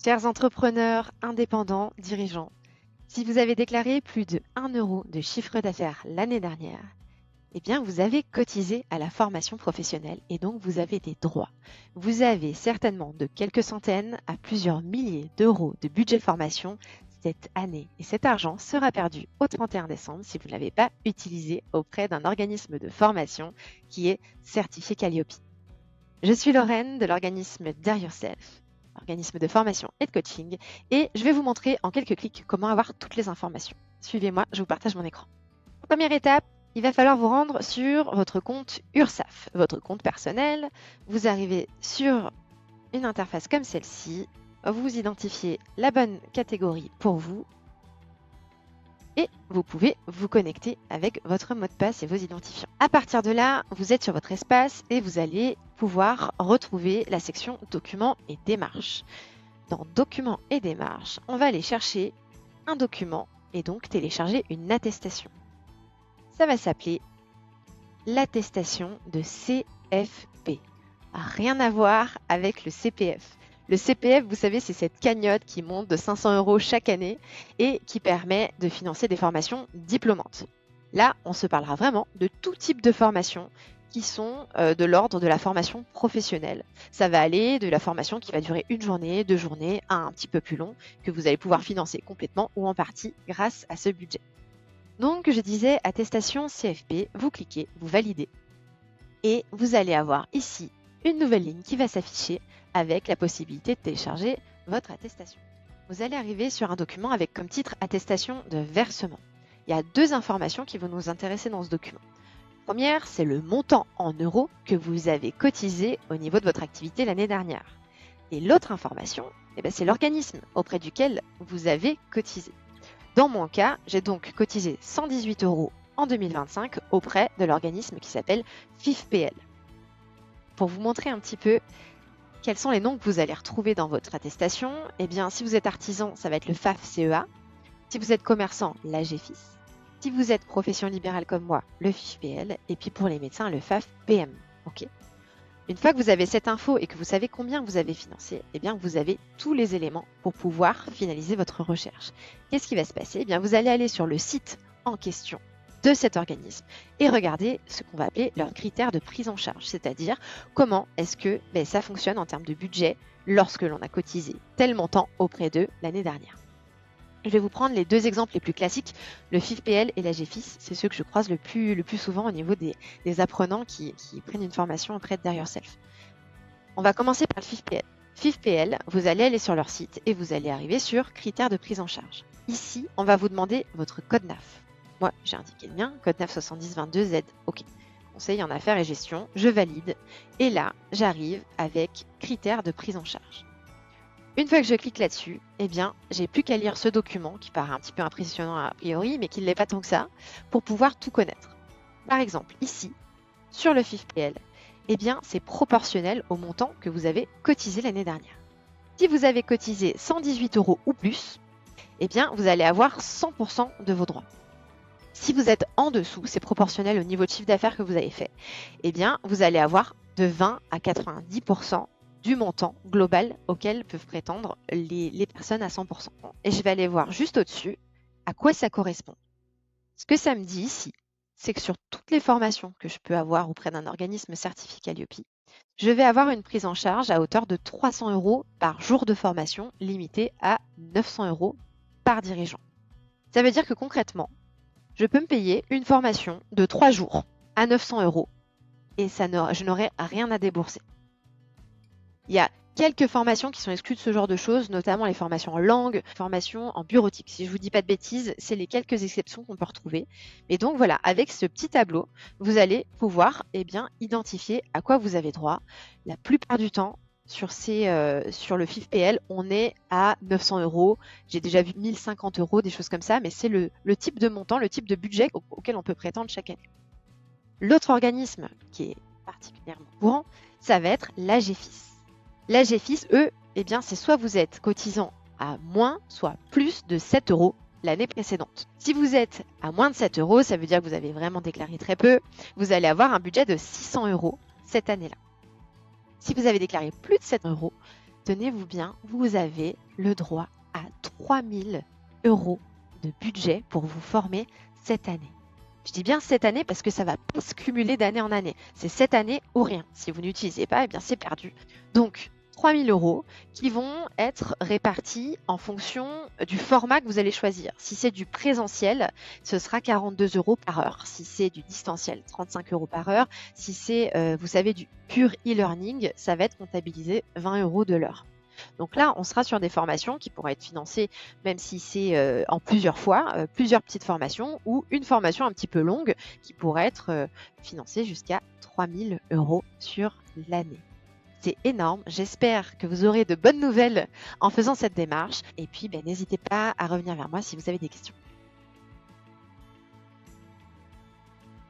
Chers entrepreneurs, indépendants, dirigeants, si vous avez déclaré plus de 1 euro de chiffre d'affaires l'année dernière, eh bien vous avez cotisé à la formation professionnelle et donc vous avez des droits. Vous avez certainement de quelques centaines à plusieurs milliers d'euros de budget formation cette année et cet argent sera perdu au 31 décembre si vous ne l'avez pas utilisé auprès d'un organisme de formation qui est certifié Calliope. Je suis Lorraine de l'organisme Dare Yourself, organisme de formation et de coaching, et je vais vous montrer en quelques clics comment avoir toutes les informations. Suivez-moi, je vous partage mon écran. Première étape, il va falloir vous rendre sur votre compte URSSAF, votre compte personnel. Vous arrivez sur une interface comme celle-ci, vous identifiez la bonne catégorie pour vous et vous pouvez vous connecter avec votre mot de passe et vos identifiants. À partir de là, vous êtes sur votre espace et vous allez pouvoir retrouver la section Documents et démarches. Dans Documents et démarches, on va aller chercher un document et donc télécharger une attestation. Ça va s'appeler l'attestation de CFP. Rien à voir avec le CPF. Le CPF, vous savez, c'est cette cagnotte qui monte de 500 € chaque année et qui permet de financer des formations diplômantes. Là, on se parlera vraiment de tout type de formations qui sont de l'ordre de la formation professionnelle. Ça va aller de la formation qui va durer 1 journée, 2 journées, à un petit peu plus long, que vous allez pouvoir financer complètement ou en partie grâce à ce budget. Donc, je disais attestation CFP, vous cliquez, vous validez et vous allez avoir ici une nouvelle ligne qui va s'afficher avec la possibilité de télécharger votre attestation. Vous allez arriver sur un document avec comme titre attestation de versement. Il y a 2 informations qui vont nous intéresser dans ce document. La première, c'est le montant en euros que vous avez cotisé au niveau de votre activité l'année dernière. Et l'autre information, c'est l'organisme auprès duquel vous avez cotisé. Dans mon cas, j'ai donc cotisé 118 € en 2025 auprès de l'organisme qui s'appelle FIFPL. Pour vous montrer un petit peu quels sont les noms que vous allez retrouver dans votre attestation, si vous êtes artisan, ça va être le FAF-CEA. Si vous êtes commerçant, l'AGFIS. Si vous êtes profession libérale comme moi, le FIFPL. Et puis pour les médecins, le FAF-PM. Okay. Une fois que vous avez cette info et que vous savez combien vous avez financé, vous avez tous les éléments pour pouvoir finaliser votre recherche. Qu'est-ce qui va se passer ? Vous allez aller sur le site en question de cet organisme et regarder ce qu'on va appeler leurs critères de prise en charge, c'est-à-dire comment est-ce que ça fonctionne en termes de budget lorsque l'on a cotisé tel montant auprès d'eux l'année dernière. Je vais vous prendre les 2 exemples les plus classiques, le FIFPL et la GFIS, c'est ceux que je croise le plus souvent au niveau des apprenants qui prennent une formation auprès de Dare Yourself. On va commencer par le FIFPL. FIFPL, vous allez aller sur leur site et vous allez arriver sur critères de prise en charge. Ici, on va vous demander votre code NAF. Moi, j'ai indiqué le mien, code NAF 7022Z. OK. Conseil en affaires et gestion, je valide. Et là, j'arrive avec critères de prise en charge. Une fois que je clique là-dessus, j'ai plus qu'à lire ce document qui paraît un petit peu impressionnant a priori, mais qui ne l'est pas tant que ça, pour pouvoir tout connaître. Par exemple, ici, sur le FIFPL, c'est proportionnel au montant que vous avez cotisé l'année dernière. Si vous avez cotisé 118 € ou plus, vous allez avoir 100% de vos droits. Si vous êtes en dessous, c'est proportionnel au niveau de chiffre d'affaires que vous avez fait, vous allez avoir de 20 à 90% du montant global auquel peuvent prétendre les personnes à 100%. Et je vais aller voir juste au-dessus à quoi ça correspond. Ce que ça me dit ici, c'est que sur toutes les formations que je peux avoir auprès d'un organisme certifié Calliope, je vais avoir une prise en charge à hauteur de 300 € par jour de formation, limitée à 900 € par dirigeant. Ça veut dire que concrètement, je peux me payer une formation de 3 jours à 900 € et je n'aurai rien à débourser. Il y a quelques formations qui sont exclues de ce genre de choses, notamment les formations en langue, formations en bureautique. Si je ne vous dis pas de bêtises, c'est les quelques exceptions qu'on peut retrouver. Et donc voilà, avec ce petit tableau, vous allez pouvoir identifier à quoi vous avez droit. La plupart du temps, sur le FIFPL, on est à 900 €. J'ai déjà vu 1050 €, des choses comme ça, mais c'est le type de montant, le type de budget auquel on peut prétendre chaque année. L'autre organisme qui est particulièrement courant, ça va être l'AGFIS. L'AGFIS, eux, c'est soit vous êtes cotisant à moins, soit plus de 7 € l'année précédente. Si vous êtes à moins de 7 €, ça veut dire que vous avez vraiment déclaré très peu, vous allez avoir un budget de 600 € cette année-là. Si vous avez déclaré plus de 7 €, tenez-vous bien, vous avez le droit à 3 000 € de budget pour vous former cette année. Je dis bien cette année parce que ça va pas se cumuler d'année en année. C'est cette année ou rien. Si vous n'utilisez pas, eh bien c'est perdu. Donc, 3 000 € qui vont être répartis en fonction du format que vous allez choisir. Si c'est du présentiel, ce sera 42 € par heure. Si c'est du distanciel, 35 € par heure. Si c'est, vous savez, du pur e-learning, ça va être comptabilisé 20 € de l'heure. Donc là, on sera sur des formations qui pourraient être financées, même si c'est en plusieurs fois, plusieurs petites formations, ou une formation un petit peu longue qui pourrait être financée jusqu'à 3 000 € sur l'année. C'est énorme. J'espère que vous aurez de bonnes nouvelles en faisant cette démarche. Et puis, n'hésitez pas à revenir vers moi si vous avez des questions.